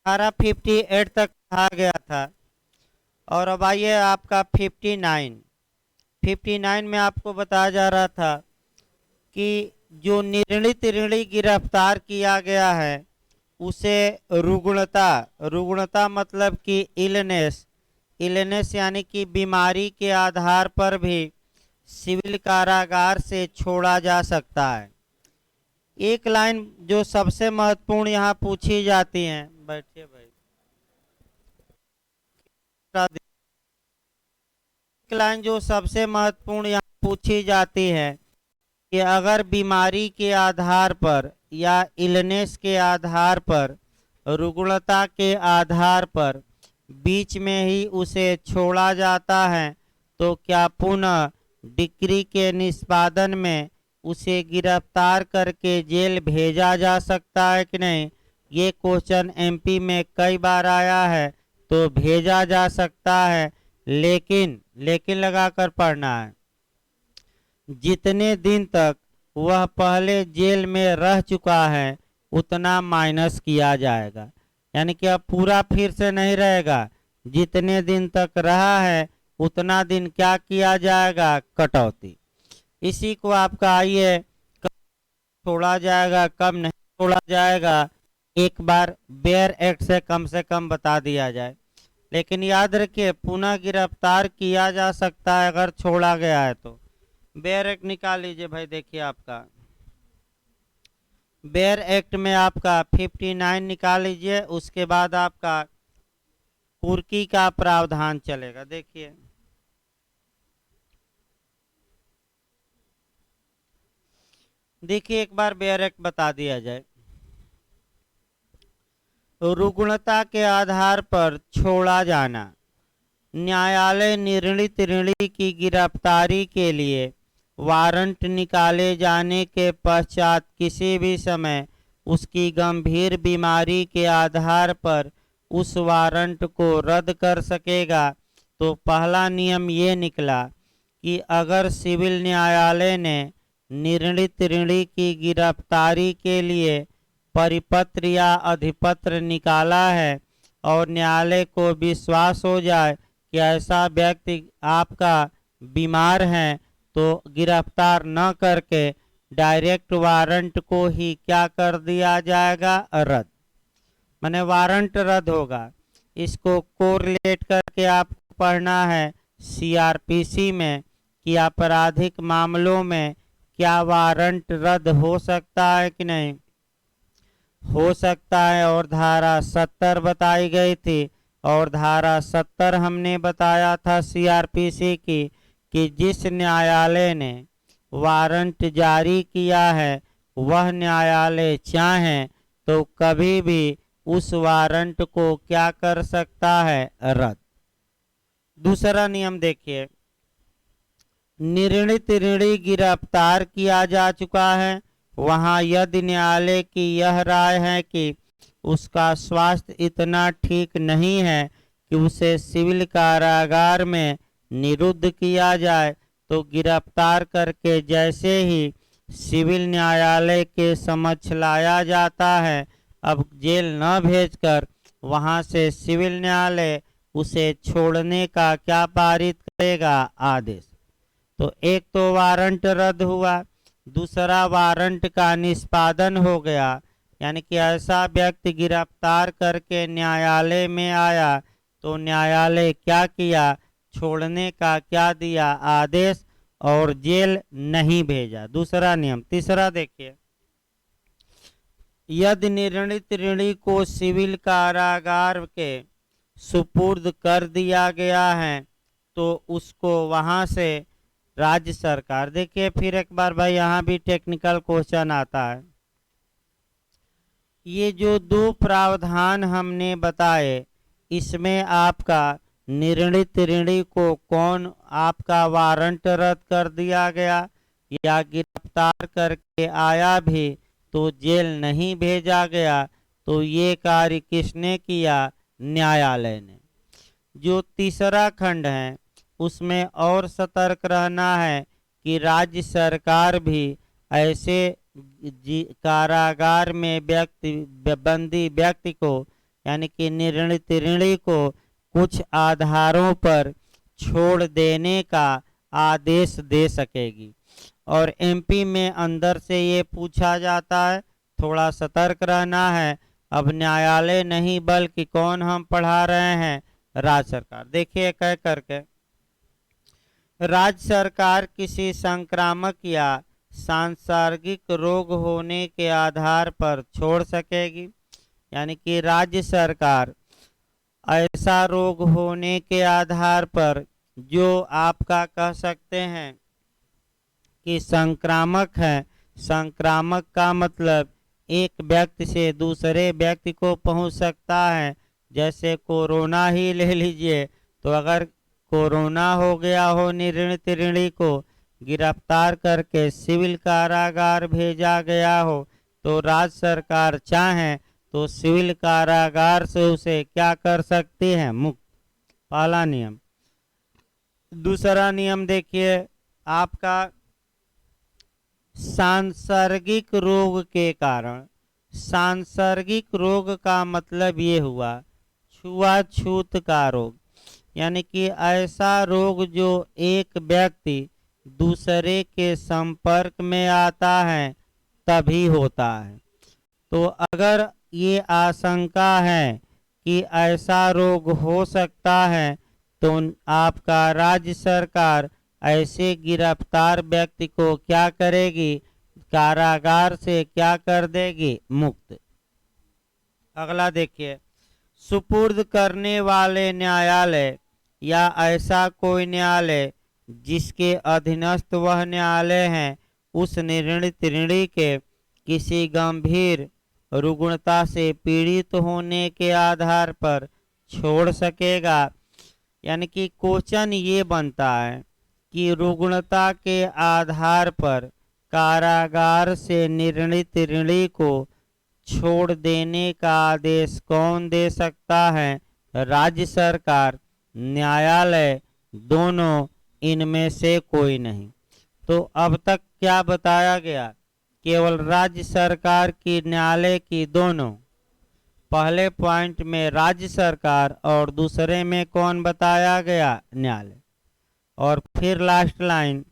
58 तक कहा गया था। और अब आइए आपका 59 में आपको बताया जा रहा था कि जो निर्णित ऋणी गिरफ्तार किया गया है उसे रुग्णता मतलब कि इलनेस यानी कि बीमारी के आधार पर भी सिविल कारागार से छोड़ा जा सकता है। एक लाइन जो सबसे महत्वपूर्ण यहाँ पूछी जाती है, बैठिए भाई, एक लाइन जो सबसे महत्वपूर्ण यहाँ पूछी जाती है कि अगर बीमारी के आधार पर या इलनेस के आधार पर, रुग्णता के आधार पर बीच में ही उसे छोड़ा जाता है तो क्या पुनः डिक्री के निष्पादन में उसे गिरफ्तार करके जेल भेजा जा सकता है कि नहीं। ये क्वेश्चन एमपी में कई बार आया है, तो भेजा जा सकता है, लेकिन लगाकर पढ़ना है। जितने दिन तक वह पहले जेल में रह चुका है उतना माइनस किया जाएगा, यानी कि अब पूरा फिर से नहीं रहेगा, जितने दिन तक रहा है उतना दिन क्या किया जाएगा, कटौती। इसी को आपका आइए कब छोड़ा जाएगा कब नहीं छोड़ा जाएगा एक बार बेयर एक्ट से कम बता दिया जाए। लेकिन याद रखिए पुनः गिरफ्तार किया जा सकता है अगर छोड़ा गया है तो। बेयर एक्ट निकाल लीजिए भाई, देखिए आपका बेयर एक्ट में आपका 59 निकाल लीजिए, उसके बाद आपका कुर्की का प्रावधान चलेगा। देखिए एक बार बेयर एक्ट बता दिया जाए। रुग्णता के आधार पर छोड़ा जाना। न्यायालय निर्णित ऋणी की गिरफ्तारी के लिए वारंट निकाले जाने के पश्चात किसी भी समय उसकी गंभीर बीमारी के आधार पर उस वारंट को रद्द कर सकेगा। तो पहला नियम ये निकला कि अगर सिविल न्यायालय ने निर्णित ऋणी की गिरफ्तारी के लिए परिपत्र या अधिपत्र निकाला है और न्यायालय को विश्वास हो जाए कि ऐसा व्यक्ति आपका बीमार है, तो गिरफ्तार न करके डायरेक्ट वारंट को ही क्या कर दिया जाएगा, रद्द। माने वारंट रद्द होगा। इसको कोरिलेट करके आपको पढ़ना है सीआरपीसी में कि आपराधिक मामलों में क्या वारंट रद्द हो सकता है कि नहीं हो सकता है। और धारा 70 बताई गई थी, और धारा 70 हमने बताया था सीआरपीसी की कि जिस न्यायालय ने वारंट जारी किया है वह न्यायालय चाहे तो कभी भी उस वारंट को क्या कर सकता है, रद्द। दूसरा नियम देखिए, निर्णित ऋणी गिरफ्तार किया जा चुका है, वहां यदि न्यायालय की यह राय है कि उसका स्वास्थ्य इतना ठीक नहीं है कि उसे सिविल कारागार में निरुद्ध किया जाए, तो गिरफ्तार करके जैसे ही सिविल न्यायालय के समक्ष लाया जाता है, अब जेल न भेजकर वहां से सिविल न्यायालय उसे छोड़ने का क्या पारित करेगा, आदेश। तो एक तो वारंट रद्द हुआ, दूसरा वारंट का निष्पादन हो गया, यानी कि ऐसा व्यक्ति गिरफ्तार करके न्यायालय में आया तो न्यायालय क्या किया, छोड़ने का क्या दिया, आदेश, और जेल नहीं भेजा। दूसरा नियम। तीसरा देखिए, यदि निर्णित ऋणी को सिविल कारागार के सुपुर्द कर दिया गया है तो उसको वहां से राज्य सरकार, देखिए फिर एक बार भाई यहाँ भी टेक्निकल क्वेश्चन आता है। ये जो दो प्रावधान हमने बताए इसमें आपका निर्णित ऋणी को कौन आपका वारंट रद्द कर दिया गया या गिरफ्तार करके आया भी तो जेल नहीं भेजा गया, तो ये कार्य किसने किया, न्यायालय ने। जो तीसरा खंड है उसमें और सतर्क रहना है कि राज्य सरकार भी ऐसे कारागार में बंदी व्यक्ति को यानी कि निर्णित ऋणी को कुछ आधारों पर छोड़ देने का आदेश दे सकेगी। और एमपी में अंदर से ये पूछा जाता है, थोड़ा सतर्क रहना है। अब न्यायालय नहीं बल्कि कौन हम पढ़ा रहे हैं, राज्य सरकार। देखिए कह करके, राज्य सरकार किसी संक्रामक या सांसर्गिक रोग होने के आधार पर छोड़ सकेगी। यानी कि राज्य सरकार ऐसा रोग होने के आधार पर, जो आपका कह सकते हैं कि संक्रामक है। संक्रामक का मतलब एक व्यक्ति से दूसरे व्यक्ति को पहुंच सकता है। जैसे कोरोना ही ले लीजिए, तो अगर कोरोना हो गया हो निर्णित ऋणी को गिरफ्तार करके सिविल कारागार भेजा गया हो, तो राज्य सरकार चाहे तो सिविल कारागार से उसे क्या कर सकती है, मुक्त। पहला नियम। दूसरा नियम देखिए आपका, सांसर्गिक रोग के कारण। सांसर्गिक रोग का मतलब ये हुआ छुआछूत का रोग, यानी कि ऐसा रोग जो एक व्यक्ति दूसरे के संपर्क में आता है तभी होता है। तो अगर ये आशंका है कि ऐसा रोग हो सकता है, तो आपका राज्य सरकार ऐसे गिरफ्तार व्यक्ति को क्या करेगी, कारागार से क्या कर देगी, मुक्त। अगला देखिए, सुपुर्द करने वाले न्यायालय या ऐसा कोई न्यायालय जिसके अधीनस्थ वह न्यायालय है, उस निर्णित ऋणी के किसी गंभीर रुग्णता से पीड़ित होने के आधार पर छोड़ सकेगा। यानी कि क्वेश्चन ये बनता है कि रुग्णता के आधार पर कारागार से निर्णित ऋणी को छोड़ देने का आदेश कौन दे सकता है, राज्य सरकार, न्यायालय, दोनों, इनमें से कोई नहीं। तो अब तक क्या बताया गया, केवल राज्य सरकार की, न्यायालय की, दोनों। पहले पॉइंट में राज्य सरकार और दूसरे में कौन बताया गया, न्यायालय। और फिर लास्ट लाइन,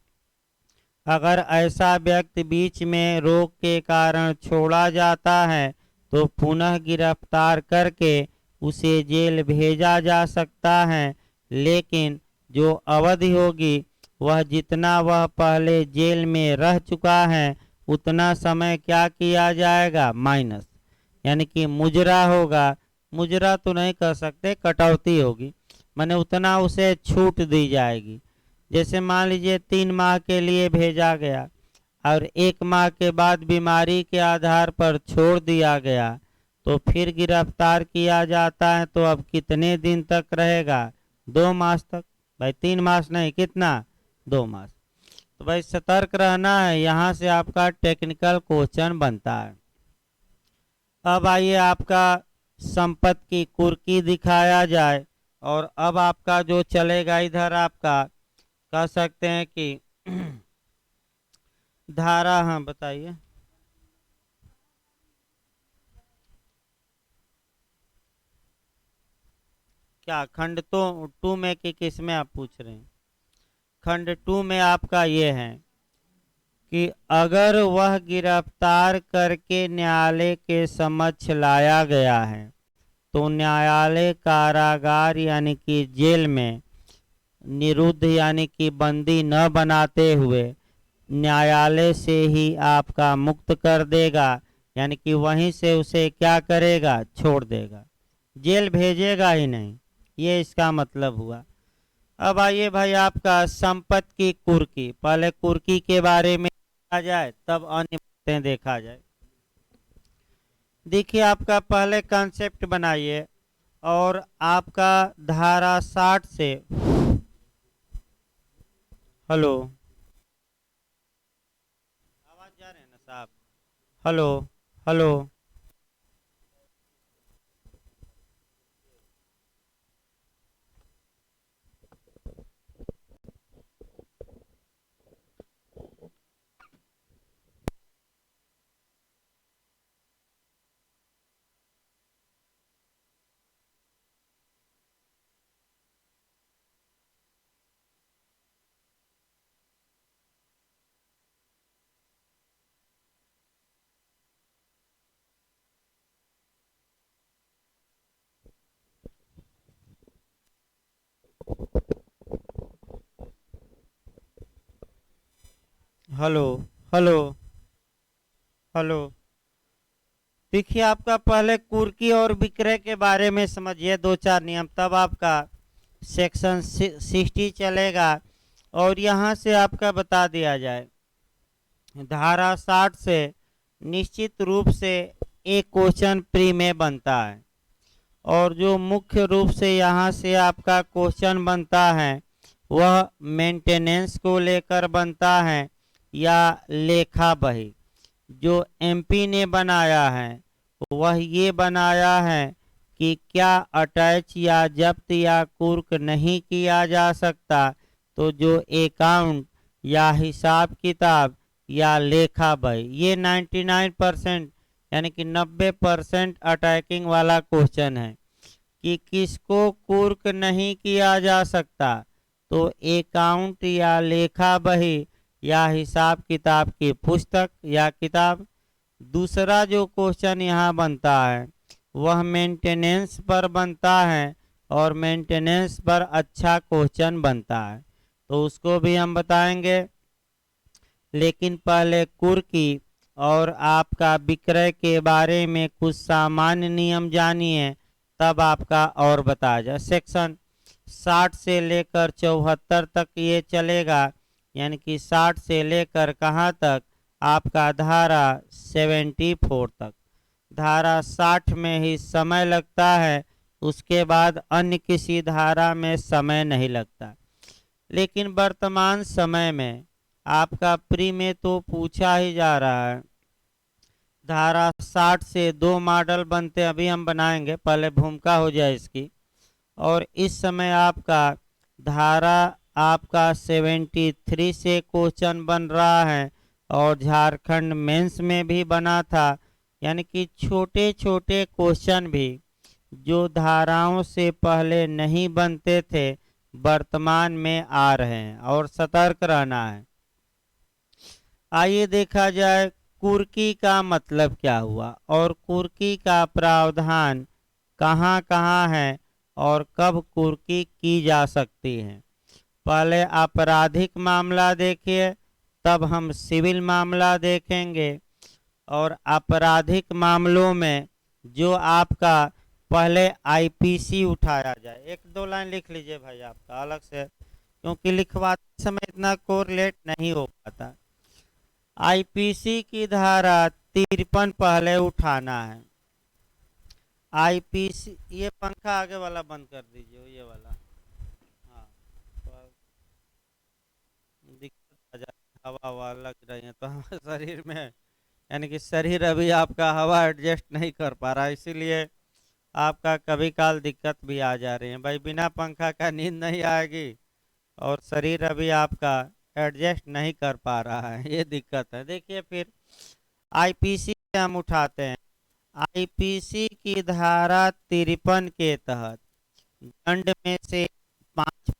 अगर ऐसा व्यक्ति बीच में रोग के कारण छोड़ा जाता है तो पुनः गिरफ्तार करके उसे जेल भेजा जा सकता है, लेकिन जो अवधि होगी वह जितना वह पहले जेल में रह चुका है उतना समय क्या किया जाएगा, माइनस। यानी कि मुजरा होगा, मुजरा तो नहीं कह सकते, कटौती होगी, माने उतना उसे छूट दी जाएगी। जैसे मान लीजिए 3 माह के लिए भेजा गया और 1 माह के बाद बीमारी के आधार पर छोड़ दिया गया, तो फिर गिरफ्तार किया जाता है तो अब कितने दिन तक रहेगा, 2 मास तक। भाई 3 मास नहीं, कितना, 2 मास। तो भाई सतर्क रहना है, यहाँ से आपका टेक्निकल क्वेश्चन बनता है। अब आइए आपका संपत्ति की कुर्की दिखाया जाए, और अब आपका जो चलेगा इधर आपका कह सकते हैं कि धारा, हाँ बताइए। क्या खंड तो 2 में कि किस में आप पूछ रहे हैं? खंड 2 में आपका ये है कि अगर वह गिरफ्तार करके न्यायालय के समक्ष लाया गया है तो न्यायालय कारागार यानी कि जेल में निरुद्ध यानी कि बंदी न बनाते हुए न्यायालय से ही आपका मुक्त कर देगा। यानी कि वहीं से उसे क्या करेगा, छोड़ देगा, जेल भेजेगा ही नहीं, ये इसका मतलब हुआ। अब आइए भाई आपका संपत्ति की कुर्की, पहले कुर्की के बारे में देखा जाए तब अन्य बातें देखा जाए। देखिए आपका पहले कॉन्सेप्ट बनाइए, और आपका धारा 60 से, हेलो आवाज जा रहे हैं ना साहब, hello, hello. Hello hello hello. देखिए, आपका पहले कुर्की और विक्रय के बारे में समझिए दो चार नियम, तब आपका सेक्शन 60 चलेगा। और यहाँ से आपका बता दिया जाए, धारा 60 से निश्चित रूप से एक क्वेश्चन प्री में बनता है। और जो मुख्य रूप से यहाँ से आपका क्वेश्चन बनता है वह मेंटेनेंस को लेकर बनता है या लेखा बही। जो एमपी ने बनाया है वह ये बनाया है कि क्या अटैच या जब्त या कुर्क नहीं किया जा सकता, तो जो अकाउंट या हिसाब किताब या लेखा बही, ये 99% यानी कि 90% अटैकिंग वाला क्वेश्चन है कि किसको कुर्क नहीं किया जा सकता, तो अकाउंट या लेखा बही या हिसाब किताब की पुस्तक या किताब। दूसरा जो क्वेश्चन यहाँ बनता है वह मेंटेनेंस पर बनता है, और मेंटेनेंस पर अच्छा क्वेश्चन बनता है, तो उसको भी हम बताएंगे। लेकिन पहले कुर्की और आपका विक्रय के बारे में कुछ सामान्य नियम जानिए, तब आपका और बताया जाए। सेक्शन 60 से लेकर 74 तक ये चलेगा, यानी कि 60 से लेकर कहाँ तक, आपका धारा 74 तक। धारा 60 में ही समय लगता है, उसके बाद अन्य किसी धारा में समय नहीं लगता। लेकिन वर्तमान समय में आपका प्री में तो पूछा ही जा रहा है। धारा 60 से दो मॉडल बनते हैं, अभी हम बनाएंगे, पहले भूमिका हो जाए इसकी। और इस समय आपका धारा आपका 73 से क्वेश्चन बन रहा है, और झारखंड मेंस में भी बना था। यानी कि छोटे छोटे क्वेश्चन भी जो धाराओं से पहले नहीं बनते थे वर्तमान में आ रहे हैं, और सतर्क रहना है। आइए देखा जाए कुर्की का मतलब क्या हुआ, और कुर्की का प्रावधान कहाँ कहाँ है, और कब कुर्की की जा सकती है। पहले आपराधिक मामला देखिए, तब हम सिविल मामला देखेंगे। और आपराधिक मामलों में जो आपका पहले आईपीसी उठाया जाए, एक दो लाइन लिख लीजिए भाई आपका अलग से, क्योंकि लिखवाते समय इतना कोरिलेट नहीं हो पाता। आईपीसी की धारा 53 पहले उठाना है। आईपीसी, ये पंखा आगे वाला बंद कर दीजिए, ये वाला। हाँ, दिक्कत आ जाए, हवा हवा लग रही है तो हमारे शरीर में, यानी कि शरीर अभी आपका हवा एडजस्ट नहीं कर पा रहा, इसीलिए आपका कभी काल दिक्कत भी आ जा रही है। भाई बिना पंखा का नींद नहीं आएगी, और शरीर अभी आपका एडजस्ट नहीं कर पा रहा है, ये दिक्कत है। देखिए फिर आईपीसी हम उठाते हैं। आईपीसी की धारा 53 के तहत दंड में से 5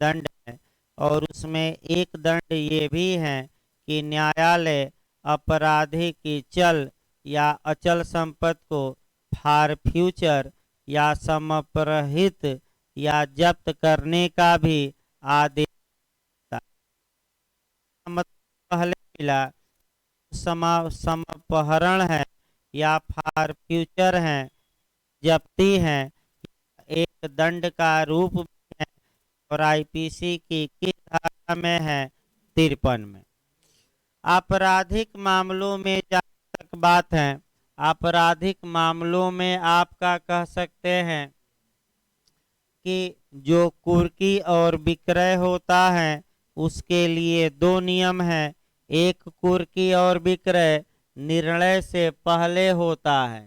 दंड है, और उसमें एक दंड ये भी है कि न्यायालय अपराधी की चल या अचल संपत्ति को फॉर फ्यूचर या समर्पित या जब्त करने का भी आदेश देता है। मतलब पहले मिला समपहरण है या फॉर फ्यूचर है, जब्ती है, एक दंड का रूप भी है, और आईपीसी की किस धारा में है, 53 में। आपराधिक मामलों में जहाँ तक बात है, आपराधिक मामलों में आपका कह सकते हैं कि जो कुर्की और विक्रय होता है उसके लिए दो नियम हैं। एक, कुर्की और विक्रय निर्णय से पहले होता है,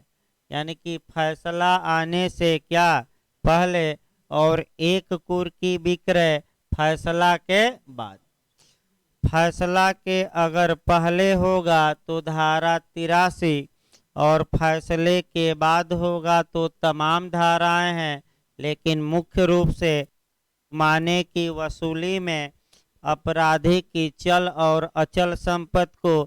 यानी कि फैसला आने से क्या पहले, और एक कुर्की विक्रय फैसला के बाद। फैसला के अगर पहले होगा तो धारा 83, और फैसले के बाद होगा तो तमाम धाराएं हैं। लेकिन मुख्य रूप से माने की वसूली में अपराधी की चल और अचल संपत्ति को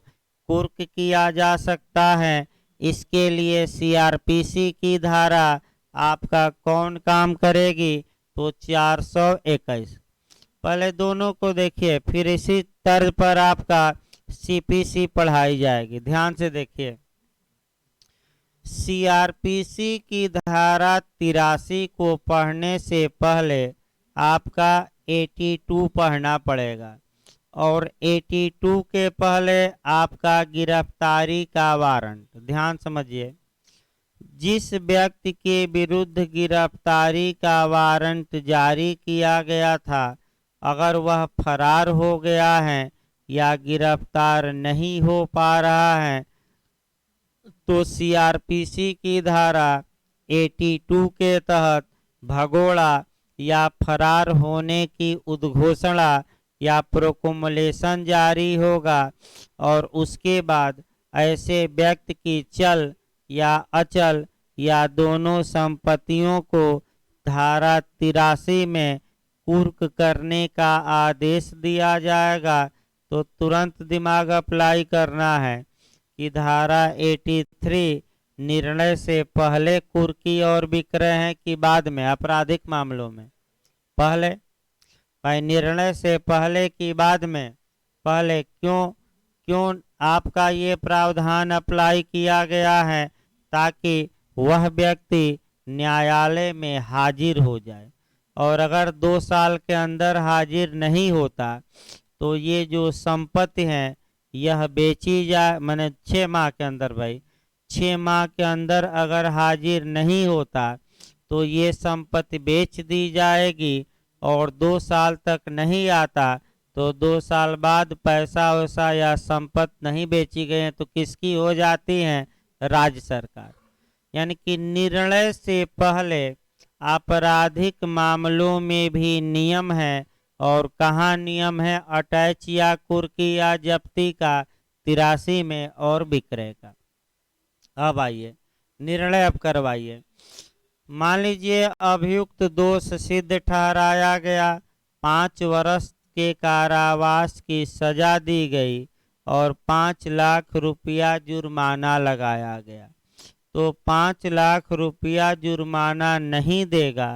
कुर्क किया जा सकता है। इसके लिए सीआरपीसी की धारा आपका कौन काम करेगी, तो 421। पहले दोनों को देखिए, फिर इसी तर्ज पर आपका सीपीसी पढ़ाई जाएगी। ध्यान से देखिए, सीआरपीसी की धारा 83 को पढ़ने से पहले आपका 82 पढ़ना पड़ेगा और 82 के पहले आपका गिरफ्तारी का वारंट। ध्यान समझिए, जिस व्यक्ति के विरुद्ध गिरफ्तारी का वारंट जारी किया गया था, अगर वह फरार हो गया है या गिरफ्तार नहीं हो पा रहा है तो सीआरपीसी की धारा 82 के तहत भगोड़ा या फरार होने की उद्घोषणा या प्रोक्लेमेशन जारी होगा और उसके बाद ऐसे व्यक्ति की चल या अचल या दोनों संपत्तियों को धारा 83 में कुर्क करने का आदेश दिया जाएगा। तो तुरंत दिमाग अप्लाई करना है कि धारा 83 निर्णय से पहले कुर्की और विक्रय है कि बाद में आपराधिक मामलों में? पहले। भाई निर्णय से पहले कि बाद में? पहले। क्यों आपका ये प्रावधान अप्लाई किया गया है? ताकि वह व्यक्ति न्यायालय में हाजिर हो जाए, और अगर 2 साल के अंदर हाजिर नहीं होता तो ये जो संपत्ति है यह बेची जाए, माने 6 माह के अंदर। भाई 6 माह के अंदर अगर हाजिर नहीं होता तो ये संपत्ति बेच दी जाएगी, और 2 साल तक नहीं आता तो 2 साल बाद पैसा वैसा या संपत्ति नहीं बेची गई है तो किसकी हो जाती है? राज्य सरकार। यानी कि निर्णय से पहले आपराधिक मामलों में भी नियम है, और कहाँ नियम है? अटैच या कुर्की या जब्ती का 83 में और विक्रय का। अब आइए निर्णय अब करवाइए। मान लीजिए अभियुक्त दोष सिद्ध ठहराया गया, 5 वर्ष के कारावास की सजा दी गई और 5 लाख रुपया जुर्माना लगाया गया। तो 5 लाख रुपया जुर्माना नहीं देगा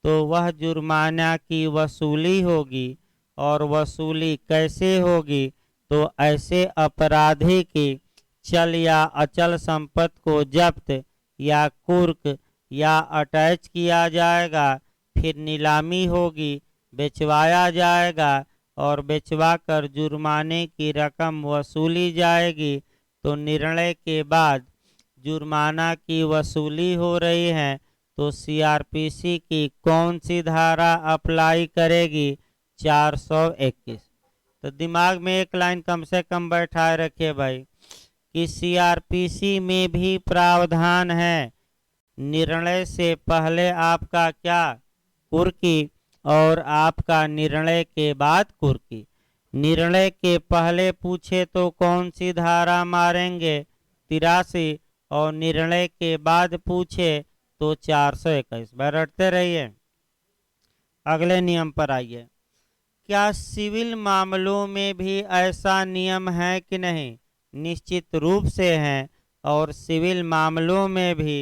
तो वह जुर्माना की वसूली होगी, और वसूली कैसे होगी? तो ऐसे अपराधी की चल या अचल संपत्ति को जब्त या कुर्क या अटैच किया जाएगा, फिर नीलामी होगी, बेचवाया जाएगा और बेचवा कर जुर्माने की रकम वसूली जाएगी। तो निर्णय के बाद जुर्माना की वसूली हो रही है तो सीआरपीसी की कौन सी धारा अप्लाई करेगी? 421। तो दिमाग में एक लाइन कम से कम बैठाए रखिए भाई कि सीआरपीसी में भी प्रावधान है, निर्णय से पहले आपका क्या? कुर्की, और आपका निर्णय के बाद कुर्की। निर्णय के पहले पूछे तो कौन सी धारा मारेंगे? 83, और निर्णय के बाद पूछे तो 421। बैठते रहिए। अगले नियम पर आइए। क्या सिविल मामलों में भी ऐसा नियम है कि नहीं? निश्चित रूप से है, और सिविल मामलों में भी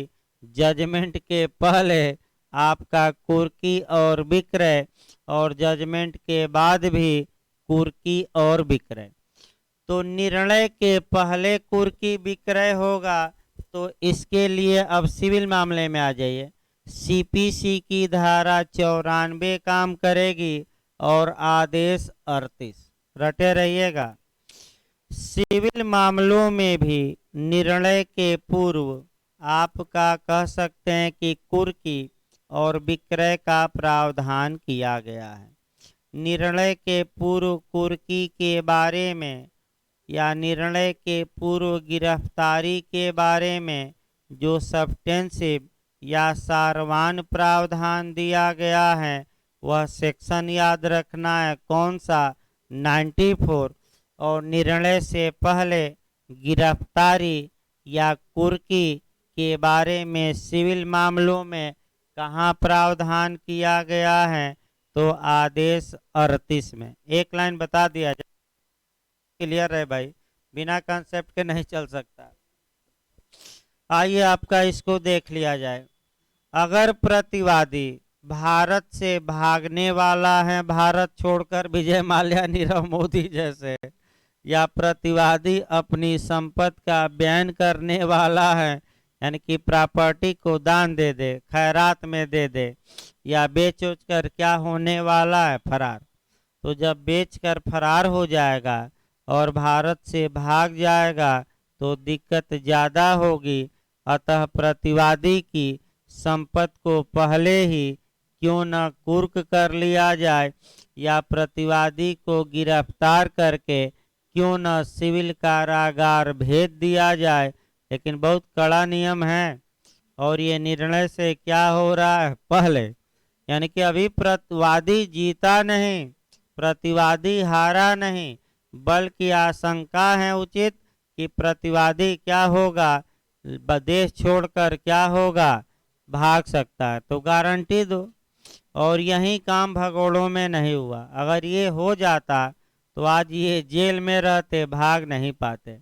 जजमेंट के पहले आपका कुर्की और विक्रय, और जजमेंट के बाद भी कुर्की और विक्रय। तो निर्णय के पहले कुर्की विक्रय होगा, तो इसके लिए अब सिविल मामले में आ जाइए। सीपीसी की धारा 94 काम करेगी और आदेश 38। रटे रहिएगा। सिविल मामलों में भी निर्णय के पूर्व आपका कह सकते हैं कि कुर्की और विक्रय का प्रावधान किया गया है। निर्णय के पूर्व कुर्की के बारे में या निर्णय के पूर्व गिरफ्तारी के बारे में जो सब्सटेंसिव या सारवान प्रावधान दिया गया है वह सेक्शन याद रखना है। कौन सा? 94। और निर्णय से पहले गिरफ्तारी या कुर्की के बारे में सिविल मामलों में कहाँ प्रावधान किया गया है? तो आदेश 38 में। एक लाइन बता दिया जाए, क्लियर है भाई, बिना कॉन्सेप्ट के नहीं चल सकता। आइए आपका इसको देख लिया जाए। अगर प्रतिवादी भारत से भागने वाला है, भारत छोड़कर, विजय माल्या, नीरव मोदी जैसे, या प्रतिवादी अपनी संपत्ति का बयान करने वाला है, यानी कि प्रॉपर्टी को दान दे दे, खैरात में दे दे, या बेच उच कर क्या होने वाला है, फरार। तो जब बेचकर फरार हो जाएगा और भारत से भाग जाएगा तो दिक्कत ज़्यादा होगी। अतः प्रतिवादी की संपत्ति को पहले ही क्यों न कुर्क कर लिया जाए, या प्रतिवादी को गिरफ्तार करके क्यों न सिविल कारागार भेज दिया जाए। लेकिन बहुत कड़ा नियम है, और ये निर्णय से क्या हो रहा है पहले, यानी कि अभी प्रतिवादी जीता नहीं, प्रतिवादी हारा नहीं, बल्कि आशंका है उचित कि प्रतिवादी क्या होगा, देश छोड़कर क्या होगा, भाग सकता है। तो गारंटी दो। और यही काम भगोड़ों में नहीं हुआ। अगर ये हो जाता तो आज ये जेल में रहते, भाग नहीं पाते।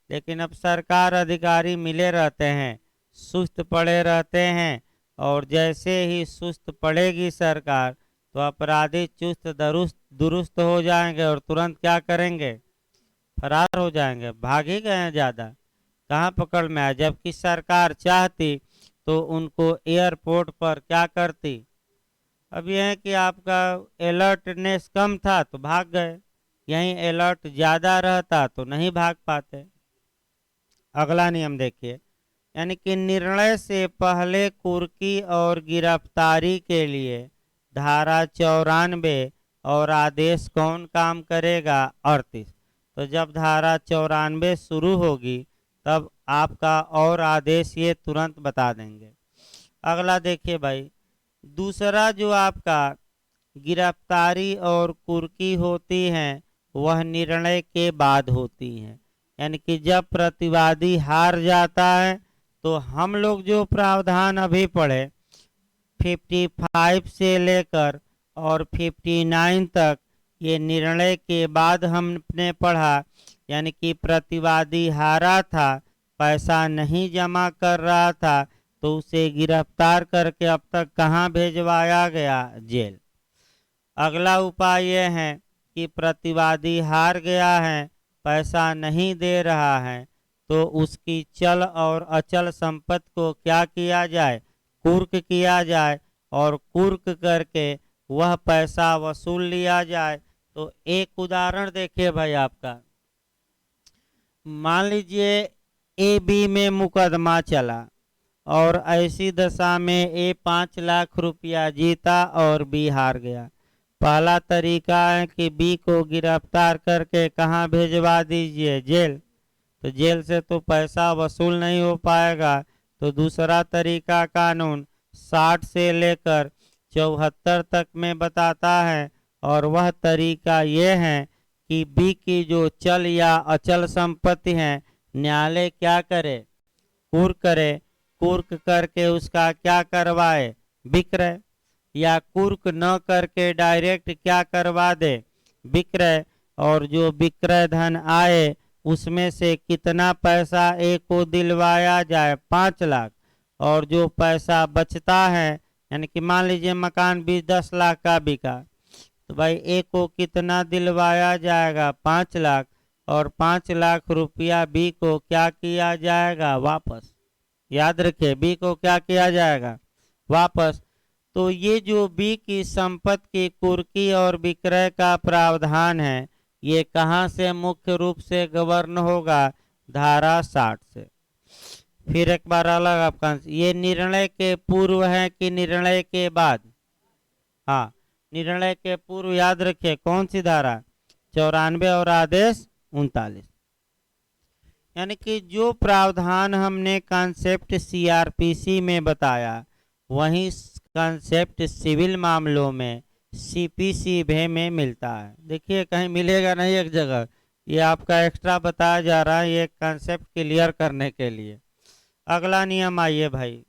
लेकिन अब सरकार अधिकारी मिले रहते हैं, सुस्त पड़े रहते हैं, और जैसे ही सुस्त पड़ेगी सरकार तो अपराधी चुस्त दुरुस्त हो जाएंगे और तुरंत क्या करेंगे, फरार हो जाएंगे। भाग ही गए हैं ज़्यादा, कहाँ पकड़ में आए। जबकि सरकार चाहती तो उनको एयरपोर्ट पर क्या करती। अब यह है कि आपका अलर्टनेस कम था तो भाग गए, यहीं अलर्ट ज़्यादा रहता तो नहीं भाग पाते। अगला नियम देखिए, यानी कि निर्णय से पहले कुर्की और गिरफ्तारी के लिए धारा 94 और आदेश कौन काम करेगा, 38। तो जब धारा 94 शुरू होगी तब आपका और आदेश ये तुरंत बता देंगे। अगला देखिए भाई, दूसरा जो आपका गिरफ्तारी और कुर्की होती हैं वह निर्णय के बाद होती हैं। यानी कि जब प्रतिवादी हार जाता है तो हम लोग जो प्रावधान अभी पढ़े 55 से लेकर और 59 तक, ये निर्णय के बाद हमने पढ़ा। यानी कि प्रतिवादी हारा था, पैसा नहीं जमा कर रहा था, तो उसे गिरफ्तार करके अब तक कहाँ भेजवाया गया, जेल। अगला उपाय यह है कि प्रतिवादी हार गया है, पैसा नहीं दे रहा है, तो उसकी चल और अचल संपत्ति को क्या किया जाए, कुर्क किया जाए, और कुर्क करके वह पैसा वसूल लिया जाए। तो एक उदाहरण देखिए भाई, आपका मान लीजिए ए बी में मुकदमा चला और ऐसी दशा में ए 5 लाख रुपया जीता और बी हार गया। पहला तरीका है कि बी को गिरफ्तार करके कहाँ भेजवा दीजिए, जेल। तो जेल से तो पैसा वसूल नहीं हो पाएगा। तो दूसरा तरीका कानून 60 से लेकर 74 तक में बताता है, और वह तरीका ये है कि बी की जो चल या अचल संपत्ति है, न्यायालय क्या करे, कुर्क करे, कुर्क करके उसका क्या करवाए, विक्रय, या कुर्क न करके डायरेक्ट क्या करवा दे, विक्रय। और जो विक्रय धन आए उसमें से कितना पैसा ए को दिलवाया जाए, 5 लाख, और जो पैसा बचता है, यानी कि मान लीजिए मकान भी 10 लाख का बिका, तो भाई ए को कितना दिलवाया जाएगा, 5 लाख, और 5 लाख रुपया बी को क्या किया जाएगा, वापस। याद रखिए, बी को क्या किया जाएगा, वापस। तो ये जो बी की संपत्ति की कुर्की और विक्रय का प्रावधान है, ये कहाँ से मुख्य रूप से गवर्न होगा, धारा 60 से। फिर एक बार अलग आपका, ये निर्णय के पूर्व है कि निर्णय के बाद, हाँ निर्णय के पूर्व। याद रखिए कौन सी धारा, 94 और आदेश 39। यानी कि जो प्रावधान हमने कॉन्सेप्ट सीआरपीसी में बताया, वही कॉन्सेप्ट सिविल मामलों में सीपीसी भी में मिलता है। देखिए कहीं मिलेगा नहीं एक जगह, ये आपका एक्स्ट्रा बताया जा रहा है, ये कॉन्सेप्ट क्लियर करने के लिए। अगला नियम आइए भाई,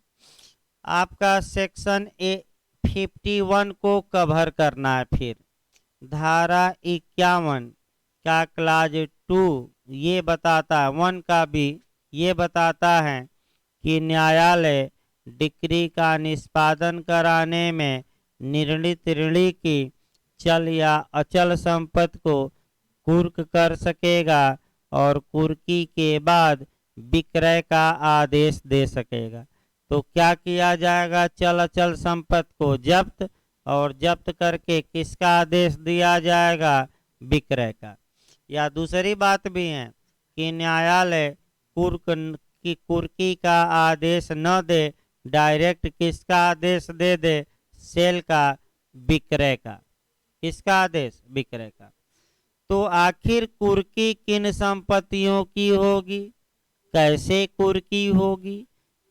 आपका सेक्शन 51 को कवर करना है। फिर धारा 51 का क्लाज 2 ये बताता है, 1 का भी ये बताता है कि न्यायालय डिक्री का निष्पादन कराने में निर्णीत ऋणी की चल या अचल संपत्ति को कुर्क कर सकेगा और कुर्की के बाद विक्रय का आदेश दे सकेगा। तो क्या किया जाएगा, चल अचल संपत्ति को जब्त, और जब्त करके किसका आदेश दिया जाएगा, विक्रय का। या दूसरी बात भी है कि न्यायालय कुर्की का आदेश न दे, डायरेक्ट किसका आदेश दे दे, सेल का, विक्रय का। किसका आदेश, विक्रय का। तो आखिर कुर्की किन संपत्तियों की होगी, कैसे कुर्की होगी,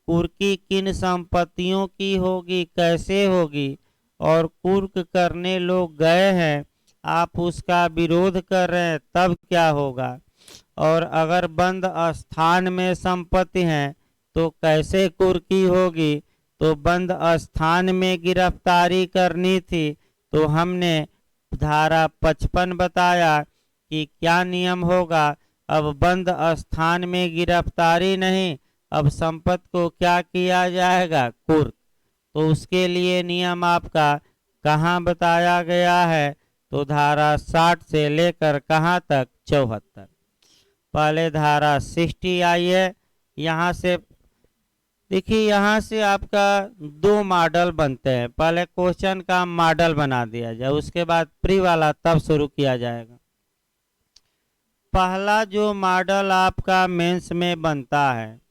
कुर्की किन संपत्तियों की होगी, कैसे होगी, और कुर्क करने लोग गए हैं, आप उसका विरोध कर रहे हैं, तब क्या होगा। और अगर बंद स्थान में संपत्ति है तो कैसे कुर्की होगी। तो बंद स्थान में गिरफ्तारी करनी थी, तो हमने धारा 55 बताया कि क्या नियम होगा। अब बंद स्थान में गिरफ्तारी नहीं, अब संपत्ति को क्या किया जाएगा, कुर्क। तो उसके लिए नियम आपका कहाँ बताया गया है, तो धारा 60 से लेकर कहाँ तक, 74। पहले धारा 60 आई है, यहाँ से देखिए, यहाँ से आपका 2 मॉडल बनते हैं। पहले क्वेश्चन का मॉडल बना दिया जाए, उसके बाद प्री वाला तब शुरू किया जाएगा। पहला जो मॉडल आपका मेंस में बनता है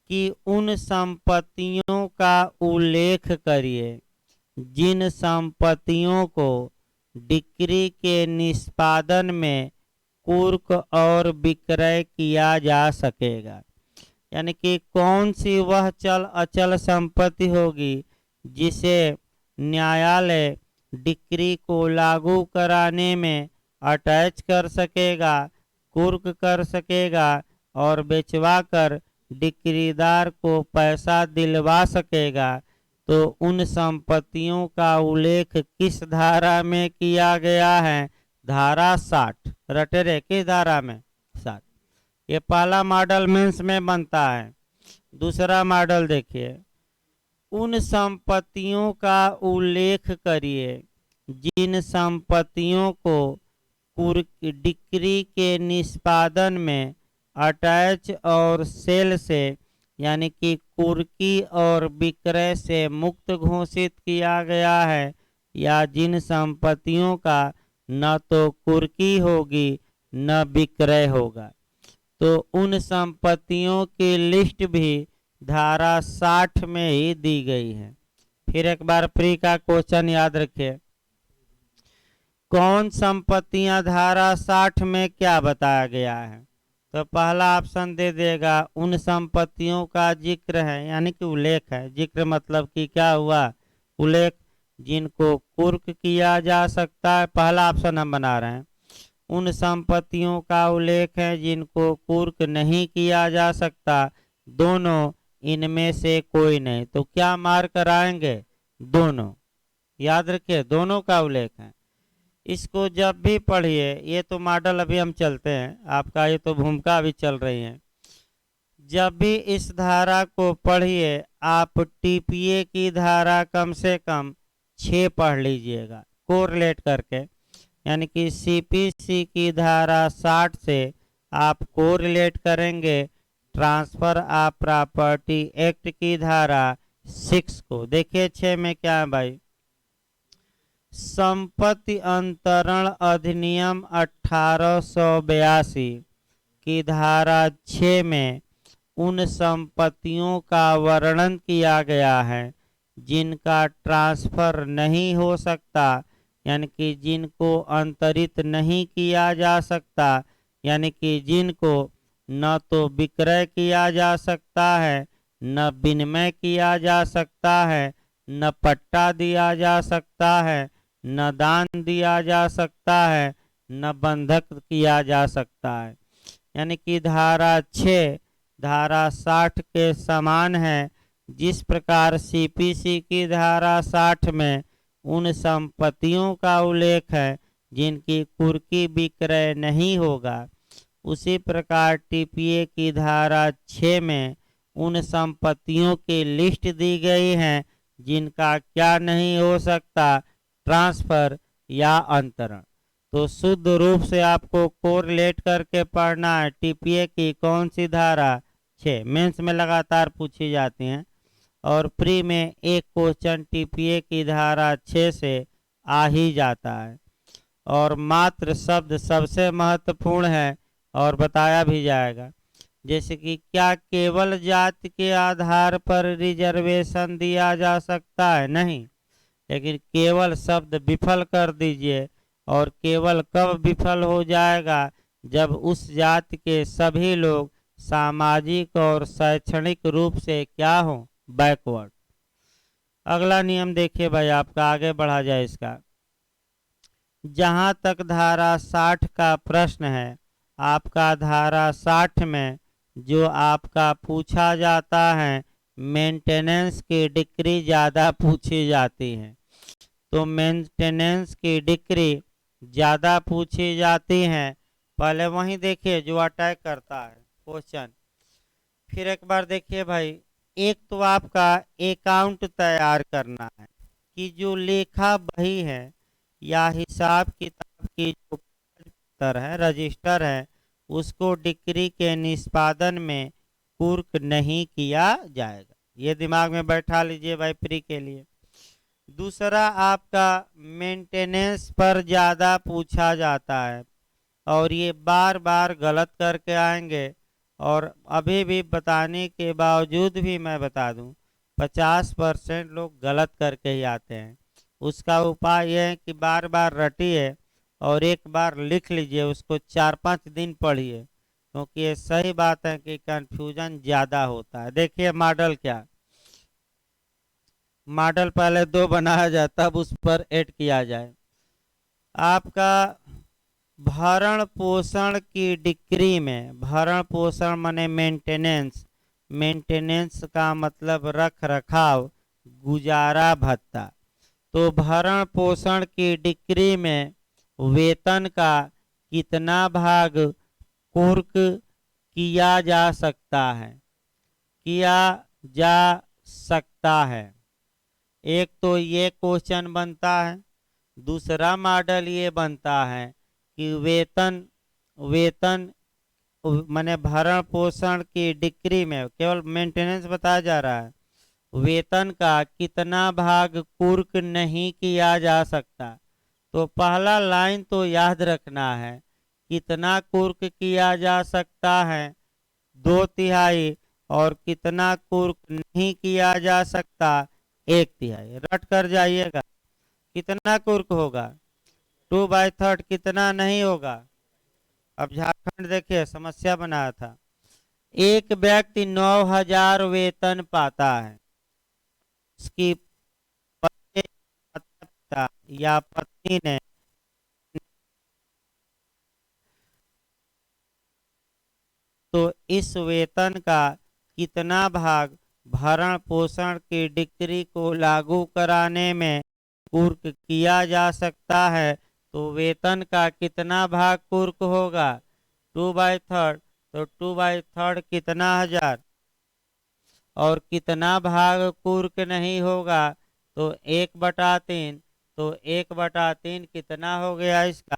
कि उन संपत्तियों का उल्लेख करिए जिन संपत्तियों को डिक्री के निष्पादन में कुर्क और विक्रय किया जा सकेगा। यानी कि कौन सी वह चल अचल संपत्ति होगी जिसे न्यायालय डिक्री को लागू कराने में अटैच कर सकेगा, कुर्क कर सकेगा और बेचवाकर डिक्रीदार को पैसा दिलवा सकेगा। तो उन संपत्तियों का उल्लेख किस धारा में किया गया है, धारा 60। रटे रे, किस धारा में, 60। ये पहला मॉडल मेंस में बनता है। दूसरा मॉडल देखिए, उन संपत्तियों का उल्लेख करिए जिन संपत्तियों को डिक्री के निष्पादन में अटैच और सेल से यानी कि कुर्की और विक्रय से मुक्त घोषित किया गया है, या जिन संपत्तियों का न तो कुर्की होगी न विक्रय होगा। तो उन संपत्तियों की लिस्ट भी धारा 60 में ही दी गई है। फिर एक बार प्री का क्वेश्चन याद रखिए, कौन संपत्तियां धारा 60 में क्या बताया गया है। तो पहला ऑप्शन दे देगा, उन संपत्तियों का जिक्र है, यानी कि उल्लेख है। जिक्र मतलब कि क्या हुआ, उल्लेख, जिनको कुर्क किया जा सकता है। पहला ऑप्शन हम बना रहे हैं, उन संपत्तियों का उल्लेख है जिनको कुर्क नहीं किया जा सकता, दोनों, इनमें से कोई नहीं। तो क्या मार्क कराएंगे, दोनों। याद रखिए, दोनों का उल्लेख है। इसको जब भी पढ़िए, ये तो मॉडल अभी हम चलते हैं, आपका ये तो भूमिका अभी चल रही है। जब भी इस धारा को पढ़िए, आप टीपीए की धारा कम से कम 6 पढ़ लीजिएगा कोरिलेट करके। यानी कि सीपीसी की धारा 60 से आप कोरिलेट करेंगे ट्रांसफर ऑफ प्रॉपर्टी एक्ट की धारा 6 को। देखिए 6 में क्या है भाई, संपत्ति अंतरण अधिनियम 1882 की धारा 6 में उन संपत्तियों का वर्णन किया गया है जिनका ट्रांसफर नहीं हो सकता, यानी कि जिनको अंतरित नहीं किया जा सकता, यानी कि जिनको न तो विक्रय किया जा सकता है, न विनिमय किया जा सकता है, न पट्टा दिया जा सकता है, न दान दिया जा सकता है, न बंधक किया जा सकता है। यानी कि धारा 6 धारा 60 के समान है। जिस प्रकार सीपीसी की धारा 60 में उन संपत्तियों का उल्लेख है जिनकी कुर्की विक्रय नहीं होगा, उसी प्रकार टीपीए की धारा 6 में उन संपत्तियों की लिस्ट दी गई है जिनका क्या नहीं हो सकता, ट्रांसफर या अंतरण। तो शुद्ध रूप से आपको कोरिलेट करके पढ़ना है। टीपीए की कौन सी धारा? 6। मेंस में लगातार पूछी जाती हैं और प्री में एक क्वेश्चन टीपीए की धारा 6 से आ ही जाता है। और मात्र शब्द सबसे महत्वपूर्ण है और बताया भी जाएगा। जैसे कि क्या केवल जाति के आधार पर रिजर्वेशन दिया जा सकता है? नहीं, लेकिन केवल शब्द विफल कर दीजिए। और केवल कब विफल हो जाएगा? जब उस जाति के सभी लोग सामाजिक और शैक्षणिक रूप से क्या हो? बैकवर्ड। अगला नियम देखिए भाई, आपका आगे बढ़ा जाए इसका। जहां तक धारा 60 का प्रश्न है, आपका धारा 60 में जो आपका पूछा जाता है, मेंटेनेंस की डिग्री ज़्यादा पूछी जाती है। तो मेंटेनेंस की डिग्री ज़्यादा पूछी जाती हैं। पहले वहीं देखिए जो अटैक करता है क्वेश्चन। फिर एक बार देखिए भाई, एक तो आपका अकाउंट तैयार करना है कि जो लेखा बही है या हिसाब किताब की जो पत्र है, रजिस्टर है, उसको डिक्री के निष्पादन में कुर्क नहीं किया जाएगा। ये दिमाग में बैठा लीजिए भाई प्री के लिए। दूसरा आपका मेंटेनेंस पर ज़्यादा पूछा जाता है और ये बार बार गलत करके आएंगे। और अभी भी बताने के बावजूद भी मैं बता दूं, 50% लोग गलत करके ही आते हैं। उसका उपाय यह है कि बार बार रटिए और एक बार लिख लीजिए, उसको 4-5 दिन पढ़िए, क्योंकि ये सही बात है कि कंफ्यूजन ज़्यादा होता है। देखिए मॉडल क्या, मॉडल पहले 2 बनाया जाए तब उस पर ऐड किया जाए। आपका भरण पोषण की डिग्री में, भरण पोषण माने मेंटेनेंस, मेंटेनेंस का मतलब रख रखाव, गुजारा भत्ता। तो भरण पोषण की डिग्री में वेतन का कितना भाग कुर्क किया जा सकता है? किया जा सकता है। एक तो ये क्वेश्चन बनता है। दूसरा मॉडल ये बनता है कि वेतन माने भरण पोषण की डिग्री में केवल मेंटेनेंस बताया जा रहा है, वेतन का कितना भाग कुर्क नहीं किया जा सकता। तो पहला लाइन तो याद रखना है, कितना कुर्क किया जा सकता है 2/3, और कितना कुर्क नहीं किया जा सकता 1/3। रट कर जाइएगा, कितना कुर्क होगा 2/3, कितना नहीं होगा। अब झारखंड देखिए समस्या बनाया था। एक व्यक्ति 9,000 वेतन पाता है, उसकी पत्नी, माता पिता या पत्नी ने तो इस वेतन का कितना भाग भरण पोषण की डिग्री को लागू कराने में कुर्क किया जा सकता है? तो वेतन का कितना भाग कुर्क होगा 2/3। तो 2/3 कितना 1000, और कितना भाग कुर्क नहीं होगा तो 1/3। तो 1/3 कितना हो गया इसका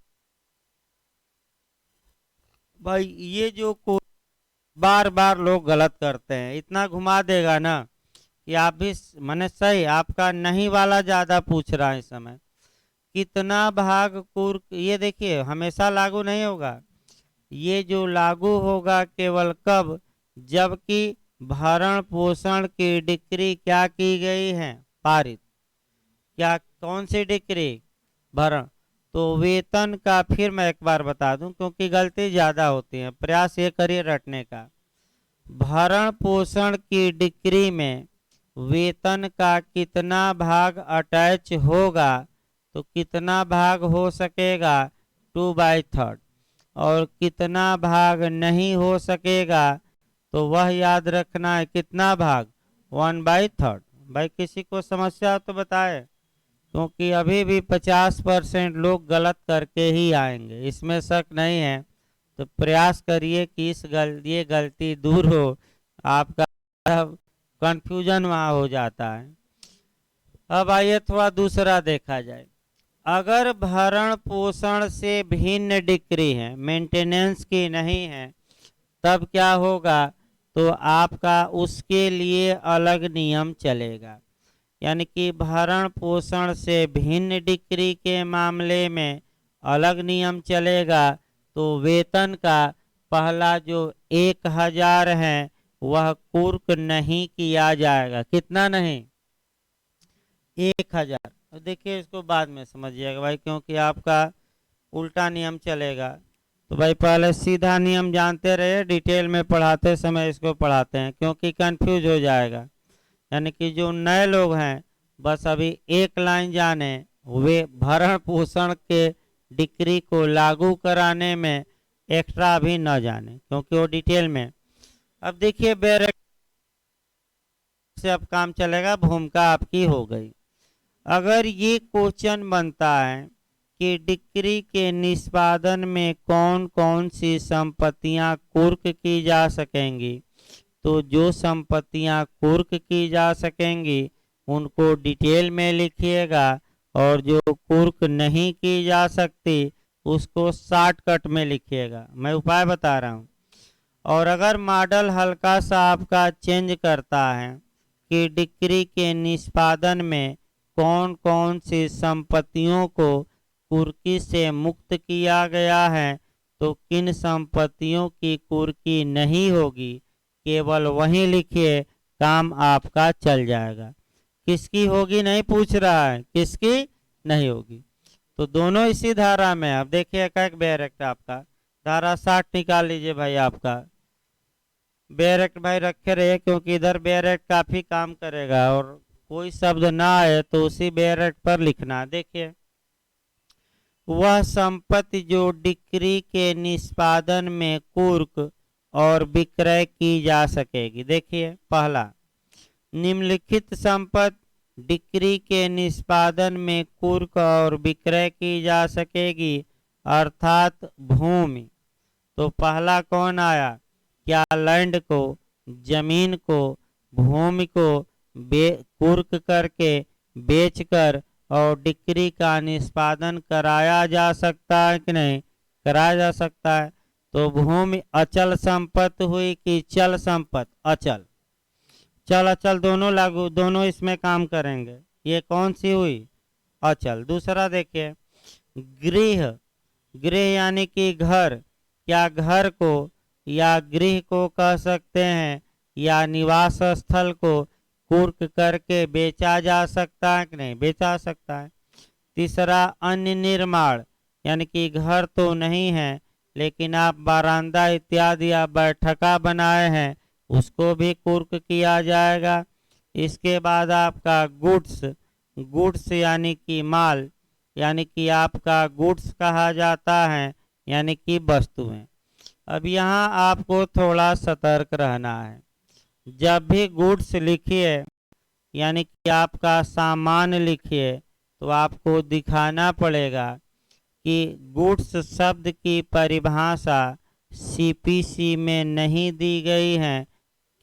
भाई? ये जो बार बार लोग गलत करते हैं, इतना घुमा देगा ना कि आप भी मैंने सही, आपका नहीं वाला ज्यादा पूछ रहा है इस समय। कितना भाग कुर्क, ये देखिए हमेशा लागू नहीं होगा। ये जो लागू होगा केवल कब? जबकि भरण पोषण की डिक्री क्या की गई है? पारित। क्या कौन सी डिक्री? भरण। तो वेतन का फिर मैं एक बार बता दूं, क्योंकि गलती ज्यादा होती है, प्रयास ये करिए रटने का। भरण पोषण की डिक्री में वेतन का कितना भाग अटैच होगा? तो कितना भाग हो सकेगा 2/3, और कितना भाग नहीं हो सकेगा तो वह याद रखना है, कितना भाग 1/3। भाई किसी को समस्या हो तो बताए, क्योंकि अभी भी 50% लोग गलत करके ही आएंगे, इसमें शक नहीं है। तो प्रयास करिए कि ये गलती दूर हो, आपका कंफ्यूजन वहाँ हो जाता है। अब आइए थोड़ा दूसरा देखा जाए। अगर भरण पोषण से भिन्न डिक्री है, मेंटेनेंस की नहीं है, तब क्या होगा, तो आपका उसके लिए अलग नियम चलेगा। यानी कि भरण पोषण से भिन्न डिक्री के मामले में अलग नियम चलेगा। तो वेतन का पहला जो 1,000 है वह कुर्क नहीं किया जाएगा। कितना नहीं, 1,000। अब देखिए इसको बाद में समझिएगा भाई, क्योंकि आपका उल्टा नियम चलेगा। तो भाई पहले सीधा नियम जानते रहे, डिटेल में पढ़ाते समय इसको पढ़ाते हैं क्योंकि कंफ्यूज हो जाएगा। यानी कि जो नए लोग हैं बस अभी एक लाइन जाने, वे भरण पोषण के डिक्री को लागू कराने में एक्स्ट्रा भी न जाने, क्योंकि वो डिटेल में। अब देखिए बैरेक्ट से अब काम चलेगा, भूमिका आपकी हो गई। अगर ये क्वेश्चन बनता है कि डिक्री के निष्पादन में कौन कौन सी संपत्तियां कुर्क की जा सकेंगी, तो जो संपत्तियां कुर्क की जा सकेंगी उनको डिटेल में लिखिएगा, और जो कुर्क नहीं की जा सकती उसको शॉर्टकट में लिखिएगा। मैं उपाय बता रहा हूँ। और अगर मॉडल हल्का सा आपका चेंज करता है कि डिक्री के निष्पादन में कौन कौन सी संपत्तियों को कुर्की से मुक्त किया गया है, तो किन संपत्तियों की कुर्की नहीं होगी, केवल वही लिखिए, काम आपका चल जाएगा। किसकी होगी नहीं पूछ रहा है, किसकी नहीं होगी। तो दोनों इसी धारा में। अब देखिए एक बैरेक्ट आपका धारा 60 निकाल लीजिए भाई। आपका बैरेक्ट भाई रखे रहिए, क्योंकि इधर बैरेक्ट काफी काम करेगा, और कोई शब्द ना आए तो उसी बैरेक्ट पर लिखना। देखिए वह संपत्ति जो डिक्री के निष्पादन में कुर्क और विक्रय की जा सकेगी। देखिए पहला, निम्नलिखित संपत्ति डिक्री के निष्पादन में कुर्क और विक्रय की जा सकेगी, अर्थात भूमि। तो पहला कौन आया, क्या लैंड को, जमीन को, भूमि को कुर्क करके बेचकर और डिक्री का निष्पादन कराया जा सकता है कि नहीं, कराया जा सकता है। तो भूमि अचल संपत्ति हुई कि चल संपत्ति, अचल। चल अचल दोनों लागू, दोनों इसमें काम करेंगे। ये कौन सी हुई, अचल। दूसरा देखिए गृह, गृह यानी कि घर, क्या घर को या गृह को कह सकते हैं, या निवास स्थल को कुर्क करके बेचा जा सकता है कि नहीं, बेचा सकता है। तीसरा अन्य निर्माण, यानी कि घर तो नहीं है लेकिन आप बारांदा इत्यादि या बैठका बनाए हैं, उसको भी कुर्क किया जाएगा। इसके बाद आपका गुड्स, गुड्स यानी कि माल, यानी कि आपका गुड्स कहा जाता है, यानी कि वस्तुएं। अब यहाँ आपको थोड़ा सतर्क रहना है। जब भी गुड्स लिखिए यानी कि आपका सामान लिखिए, तो आपको दिखाना पड़ेगा कि गुड्स शब्द की परिभाषा सीपीसी में नहीं दी गई है,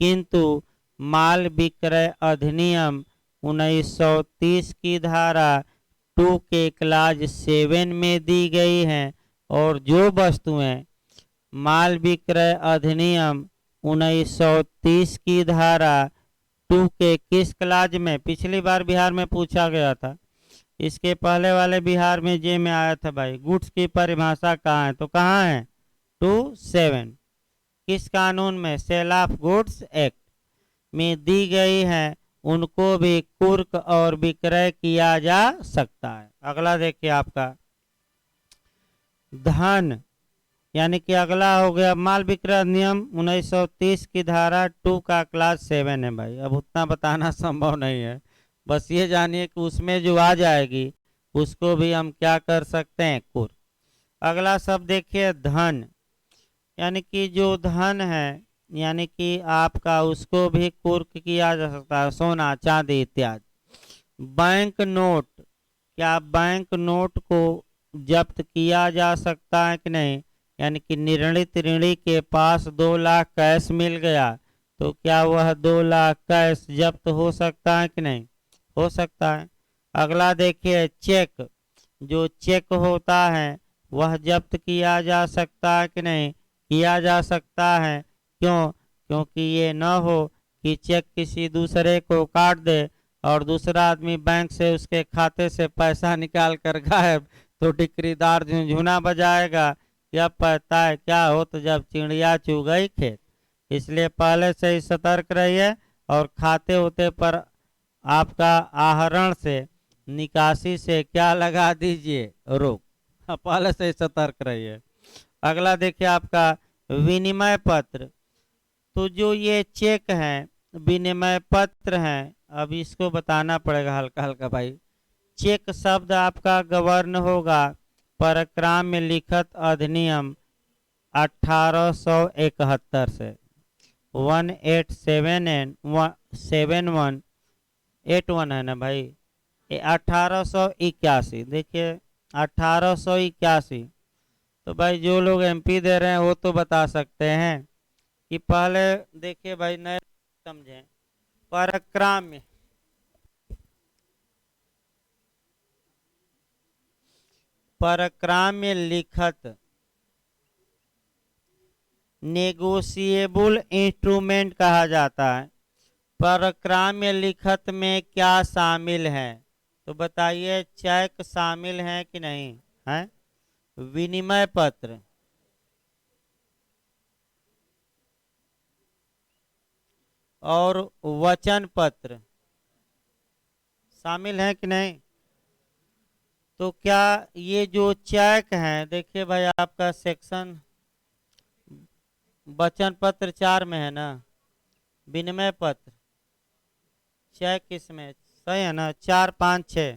किंतु माल विक्रय अधिनियम 1930 की धारा 2 के क्लाज 7 में दी गई है। और जो वस्तुएं माल विक्रय अधिनियम 1930 की धारा 2 के किस क्लाज में, पिछली बार बिहार में पूछा गया था, इसके पहले वाले बिहार में जे में आया था भाई, गुड्स की परिभाषा कहाँ है, तो कहाँ है 2(7) किस कानून में, सेल ऑफ गुड्स एक्ट में दी गई है, उनको भी कुर्क और विक्रय किया जा सकता है। अगला देखिए आपका धन, यानी कि अगला हो गया माल विक्रय अधिनियम 1930 की धारा 2 का क्लास 7 है भाई। अब उतना बताना संभव नहीं है, बस ये जानिए कि उसमें जो आ जाएगी उसको भी हम क्या कर सकते हैं, कुर्क। अगला शब्द देखिए धन, यानी कि जो धन है यानी कि आपका उसको भी कुर्क किया जा सकता है, सोना चांदी इत्यादि। बैंक नोट, क्या बैंक नोट को जब्त किया जा सकता है कि नहीं, यानी कि निर्णित ऋणी के पास 2 लाख कैश मिल गया, तो क्या वह 2 लाख कैश जब्त हो सकता है कि नहीं, हो सकता है। अगला देखिए चेक, जो चेक होता है वह जब्त किया जा सकता है कि नहीं, किया जा सकता है। क्यों? क्योंकि ये न हो कि चेक किसी दूसरे को काट दे और दूसरा आदमी बैंक से उसके खाते से पैसा निकाल कर गायब, तो ठिकरीदार झुनझुना बजाएगा कि अब पता है क्या हो, तो जब चिड़िया चुग गई खेत। इसलिए पहले से ही सतर्क रहिए और खाते होते पर आपका आहरण से, निकासी से क्या लगा दीजिए, रोक। पहले से ही सतर्क रहिए। अगला देखिए आपका विनिमय पत्र। तो जो ये चेक है, विनिमय पत्र है, अब इसको बताना पड़ेगा हल्का हल्का भाई। चेक शब्द आपका गवर्न होगा परक्राम में लिखित अधिनियम 1871 से, 1871 है ना भाई, ये 1881। देखिए 1881। तो भाई जो लोग एमपी दे रहे हैं वो तो बता सकते हैं कि पहले देखिए भाई, नए समझें। परक्राम्य, परक्राम्य लिखत, नेगोशिएबल इंस्ट्रूमेंट कहा जाता है। परक्राम्य लिखत में क्या शामिल है? तो बताइए, चेक शामिल है कि नहीं है? विनिमय पत्र और वचन पत्र शामिल है कि नहीं? तो क्या ये जो चेक है, देखिए भाई आपका सेक्शन वचन पत्र 4 में है ना, विनिमय पत्र, चेक किसमें, सही है ना, 4, 5, 6।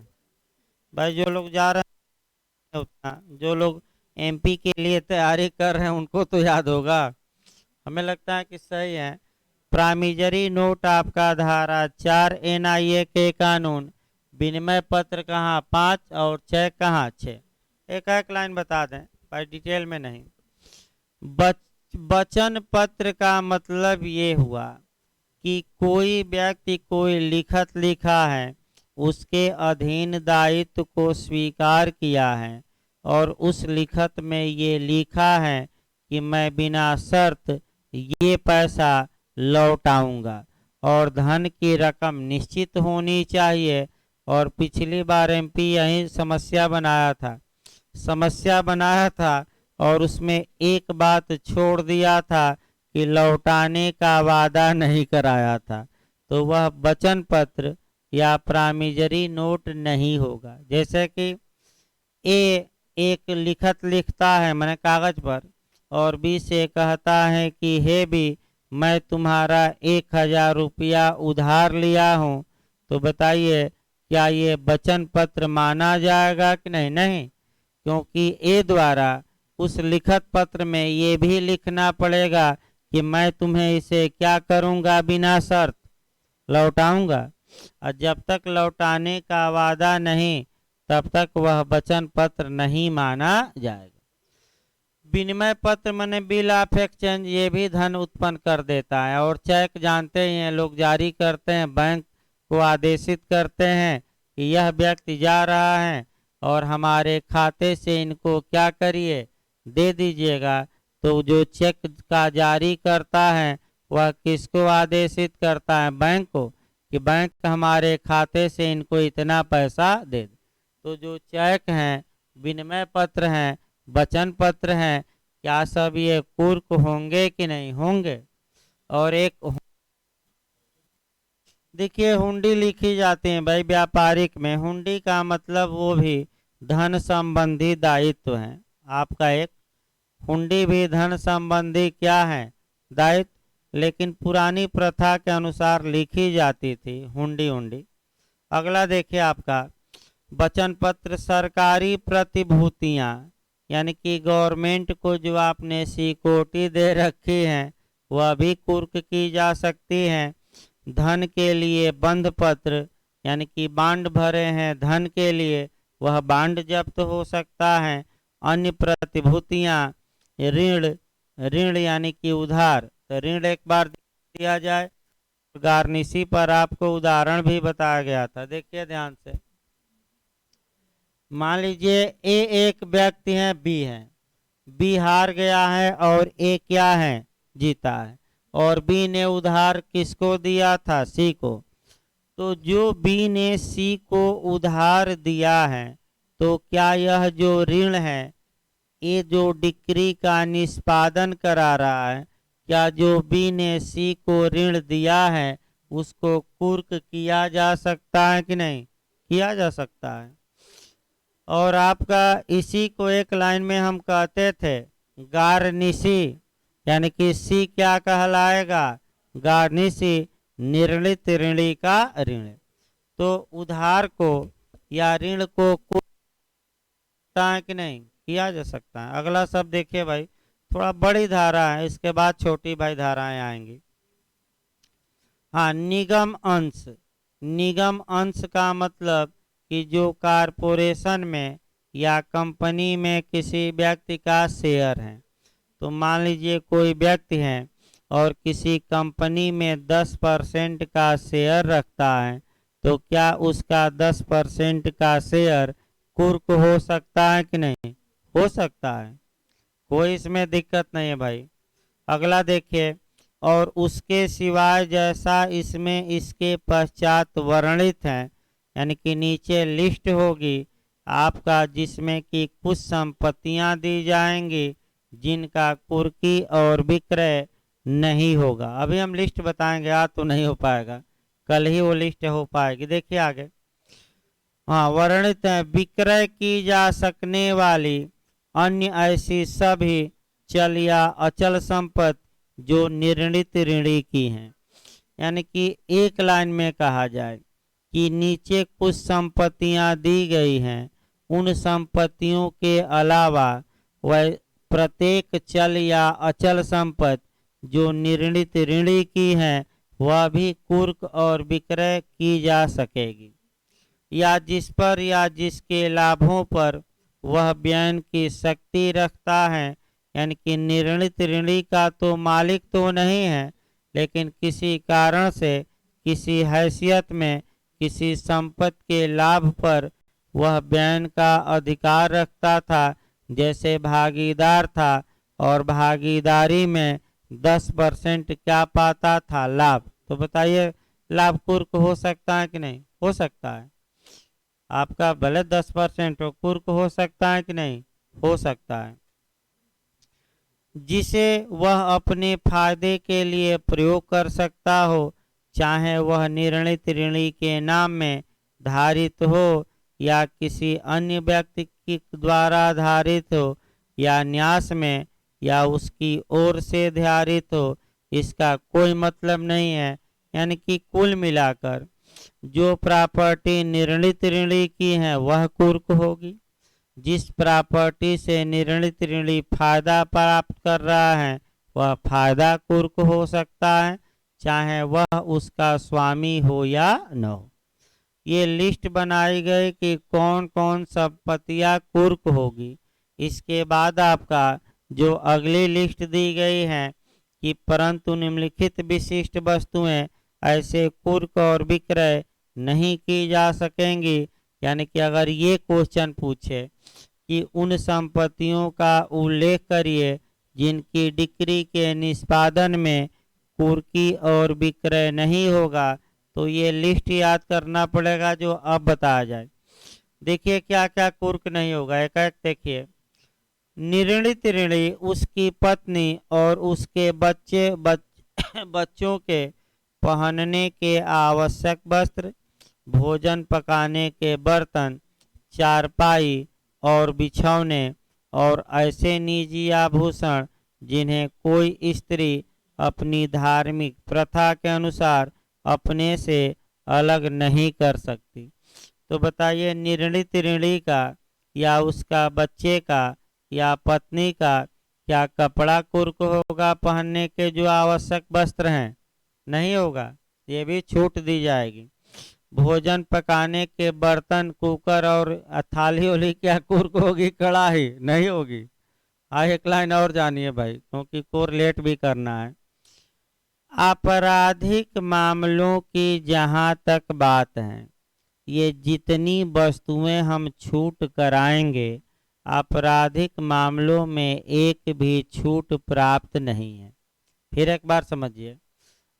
भाई जो लोग जा रहे हैं उतना, जो लोग एमपी के लिए तैयारी कर रहे हैं उनको तो याद होगा। हमें लगता है कि सही है। प्रामिजरी नोट आपका धारा 4 एनआईए के कानून, विनिमय पत्र कहाँ 5 और चेक कहाँ 6। एक एक लाइन बता दें भाई, डिटेल में नहीं। वचन पत्र का मतलब ये हुआ कि कोई व्यक्ति कोई लिखत लिखा है, उसके अधीन दायित्व को स्वीकार किया है और उस लिखत में ये लिखा है कि मैं बिना शर्त ये पैसा लौटाऊंगा और धन की रकम निश्चित होनी चाहिए। और पिछली बार एमपी यही समस्या बनाया था और उसमें एक बात छोड़ दिया था कि लौटाने का वादा नहीं कराया था, तो वह वचन पत्र या प्रामिजरी नोट नहीं होगा। जैसे कि ए एक लिखत लिखता है मैंने कागज पर और बी से कहता है कि हे बी, मैं तुम्हारा 1000 रुपया उधार लिया हूँ, तो बताइए क्या ये वचन पत्र माना जाएगा कि नहीं? नहीं, क्योंकि ए द्वारा उस लिखत पत्र में ये भी लिखना पड़ेगा कि मैं तुम्हें इसे क्या करूंगा, बिना शर्त लौटाऊंगा। और जब तक लौटाने का वादा नहीं, तब तक वह वचन पत्र नहीं माना जाएगा। विनिमय पत्र माने बिल ऑफ एक्सचेंज, ये भी धन उत्पन्न कर देता है। और चेक जानते ही हैं लोग, जारी करते हैं, बैंक को आदेशित करते हैं कि यह व्यक्ति जा रहा है और हमारे खाते से इनको क्या करिए, दे दीजिएगा। तो जो चेक का जारी करता है वह किसको आदेशित करता है? बैंक को, कि बैंक हमारे खाते से इनको इतना पैसा दे दे। तो जो चेक हैं, विनिमय पत्र हैं, वचन पत्र हैं, क्या सब ये कुर्क होंगे कि नहीं होंगे? और एक देखिए हुंडी लिखी जाती है भाई, व्यापारिक में हुंडी का मतलब वो भी धन संबंधी दायित्व है। आपका एक हुंडी भी धन संबंधी क्या है, दायित्व। लेकिन पुरानी प्रथा के अनुसार लिखी जाती थी हुंडी। अगला देखिए आपका वचन पत्र, सरकारी प्रतिभूतियां, यानी कि गवर्नमेंट को जो आपने सिक्योरिटी दे रखी है वह भी कुर्क की जा सकती है। धन के लिए बंध पत्र, यानी कि बांड भरे हैं धन के लिए, वह बांड जब्त हो सकता है। अन्य प्रतिभूतियां, ऋण, ऋण यानी कि उधार, तो ऋण एक बार दिया जाए गार्निशी पर आपको उदाहरण भी बताया गया था। देखिए ध्यान से, मान लीजिए ए एक व्यक्ति है, बी है, बी हार गया है और ए क्या है, जीता है, और बी ने उधार किसको दिया था, सी को। तो जो बी ने सी को उधार दिया है, तो क्या यह जो ऋण है, ये जो डिक्री का निष्पादन करा रहा है, क्या जो बी ने सी को ऋण दिया है उसको कुर्क किया जा सकता है कि नहीं, किया जा सकता है। और आपका इसी को एक लाइन में हम कहते थे गार्निशी, यानी कि सी क्या कहलाएगा, गार्निशी, निर्णित ऋणी का ऋण। तो उधार को या ऋण को है कि नहीं, किया जा सकता है। अगला शब्द देखिए भाई, थोड़ा बड़ी धारा है, इसके बाद छोटी भाई धाराएं आएंगी। हाँ, निगम अंश। निगम अंश का मतलब कि जो कारपोरेशन में या कंपनी में किसी व्यक्ति का शेयर है। तो मान लीजिए कोई व्यक्ति है और किसी कंपनी में 10% का शेयर रखता है, तो क्या उसका 10% का शेयर कुर्क हो सकता है कि नहीं, हो सकता है, कोई इसमें दिक्कत नहीं है भाई। अगला देखिए, और उसके सिवाय जैसा इसमें इसके पश्चात वर्णित है, यानी कि नीचे लिस्ट होगी आपका, जिसमें कि कुछ संपत्तियां दी जाएंगी जिनका कुर्की और विक्रय नहीं होगा। अभी हम लिस्ट बताएंगे, आज तो नहीं हो पाएगा, कल ही वो लिस्ट हो पाएगी। देखिए आगे, हाँ वर्णित है, विक्रय की जा सकने वाली अन्य ऐसी सभी चल या अचल संपत्ति जो निर्णित ऋणी की हैं। यानी कि एक लाइन में कहा जाए कि नीचे कुछ संपत्तियां दी गई हैं, उन संपत्तियों के अलावा वह प्रत्येक चल या अचल संपत्ति जो निर्णित ऋणी की है वह भी कुर्क और विक्रय की जा सकेगी, या जिस पर या जिसके लाभों पर वह व्ययन की शक्ति रखता है। यानी कि निर्णित ऋणी का तो मालिक तो नहीं है, लेकिन किसी कारण से किसी हैसियत में किसी संपत्ति के लाभ पर वह व्ययन का अधिकार रखता था, जैसे भागीदार था और भागीदारी में 10% क्या पाता था, लाभ। तो बताइए लाभ कुर्क हो सकता है कि नहीं, हो सकता है। आपका भले 10% हो, कुर्क हो सकता है कि नहीं, हो सकता है। जिसे वह अपने फायदे के लिए प्रयोग कर सकता हो, चाहे वह निर्णित ऋणी के नाम में धारित हो या किसी अन्य व्यक्ति के द्वारा धारित हो या न्यास में या उसकी ओर से धारित हो, इसका कोई मतलब नहीं है। यानी कि कुल मिलाकर जो प्रॉपर्टी निर्णित ऋणी की है वह कुर्क होगी, जिस प्रॉपर्टी से निर्णित ऋणी फायदा प्राप्त कर रहा है वह फायदा कुर्क हो सकता है, चाहे वह उसका स्वामी हो या न हो। ये लिस्ट बनाई गई कि कौन कौन संपत्तियां कुर्क होगी। इसके बाद आपका जो अगली लिस्ट दी गई है कि परंतु निम्नलिखित विशिष्ट वस्तुएं ऐसे कुर्क और विक्रय नहीं की जा सकेंगी। यानी कि अगर ये क्वेश्चन पूछे कि उन संपत्तियों का उल्लेख करिए जिनकी डिक्री के निष्पादन में कुर्की और विक्रय नहीं होगा, तो ये लिस्ट याद करना पड़ेगा जो अब बताया जाए। देखिए क्या क्या कुर्क नहीं होगा, एक एक देखिए। निर्णित ऋणी उसकी पत्नी और उसके बच्चों के पहनने के आवश्यक वस्त्र, भोजन पकाने के बर्तन, चारपाई और बिछौने और ऐसे निजी आभूषण जिन्हें कोई स्त्री अपनी धार्मिक प्रथा के अनुसार अपने से अलग नहीं कर सकती। तो बताइए निर्णित ऋणी का या उसका बच्चे का या पत्नी का क्या कपड़ा कुर्क होगा, पहनने के जो आवश्यक वस्त्र हैं, नहीं होगा, ये भी छूट दी जाएगी। भोजन पकाने के बर्तन, कुकर और थाली ओली क्या कुर्क होगी, कड़ाही नहीं होगी। हाँ एक लाइन और जानिए भाई, क्योंकि कोरिलेट भी करना है। आपराधिक मामलों की जहाँ तक बात है, ये जितनी वस्तुएं हम छूट कराएंगे, आपराधिक मामलों में एक भी छूट प्राप्त नहीं है। फिर एक बार समझिए,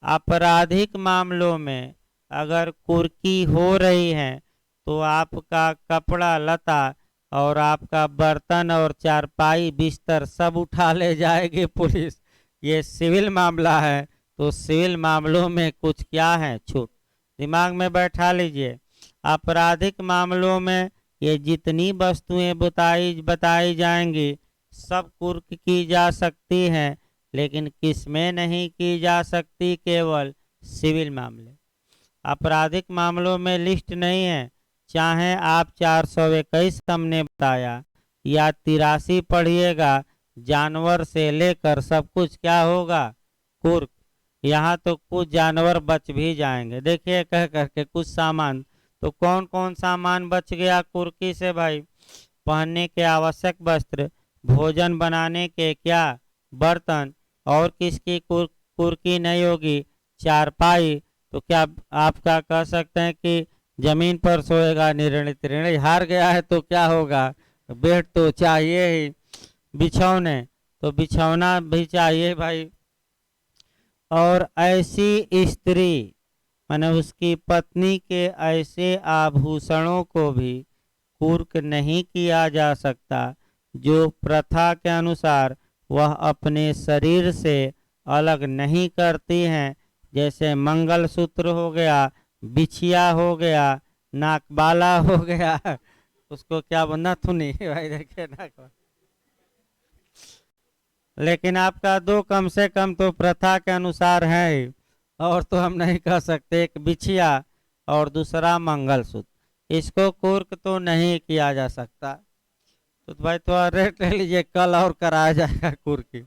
आपराधिक मामलों में अगर कुर्की हो रही है तो आपका कपड़ा लता और आपका बर्तन और चारपाई बिस्तर सब उठा ले जाएगी पुलिस। ये सिविल मामला है, तो सिविल मामलों में कुछ क्या है, छूट। दिमाग में बैठा लीजिए, आपराधिक मामलों में ये जितनी वस्तुएं बताई जाएंगी सब कुर्क की जा सकती हैं, लेकिन किसमें नहीं की जा सकती, केवल सिविल मामले। आपराधिक मामलों में लिस्ट नहीं है, चाहे आप 421 हमने बताया या 83 पढ़िएगा, जानवर से लेकर सब कुछ क्या होगा, कुर्क। यहाँ तो कुछ जानवर बच भी जाएंगे, देखिए कह करके कुछ सामान। तो कौन कौन सामान बच गया कुर्की से भाई? पहनने के आवश्यक वस्त्र, भोजन बनाने के क्या बर्तन, और किसकी कुर्की नहीं होगी, चारपाई। तो क्या आप क्या कह सकते हैं कि जमीन पर सोएगा, निर्णय हार गया है तो क्या होगा, बेड तो चाहिए ही। बिछौने, तो बिछौना भी चाहिए भाई। और ऐसी स्त्री माने उसकी पत्नी के ऐसे आभूषणों को भी कुर्क नहीं किया जा सकता जो प्रथा के अनुसार वह अपने शरीर से अलग नहीं करती हैं, जैसे मंगलसूत्र हो गया, बिछिया हो गया, नाकबाला हो गया, उसको क्या नथुनी भाई, देखिए नाक। लेकिन आपका दो कम से कम तो प्रथा के अनुसार है ही, और तो हम नहीं कह सकते। एक बिछिया और दूसरा मंगलसूत्र, इसको कुर्क तो नहीं किया जा सकता। तो भाई थोड़ा रेस्ट ले लीजिए, कल और कराया जाएगा कुर्की,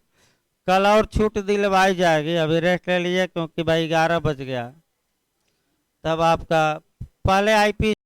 कल और छूट दिलवाई जाएगी। अभी रेस्ट ले लीजिए क्योंकि भाई 11 बज गया। तब आपका पहले आईपी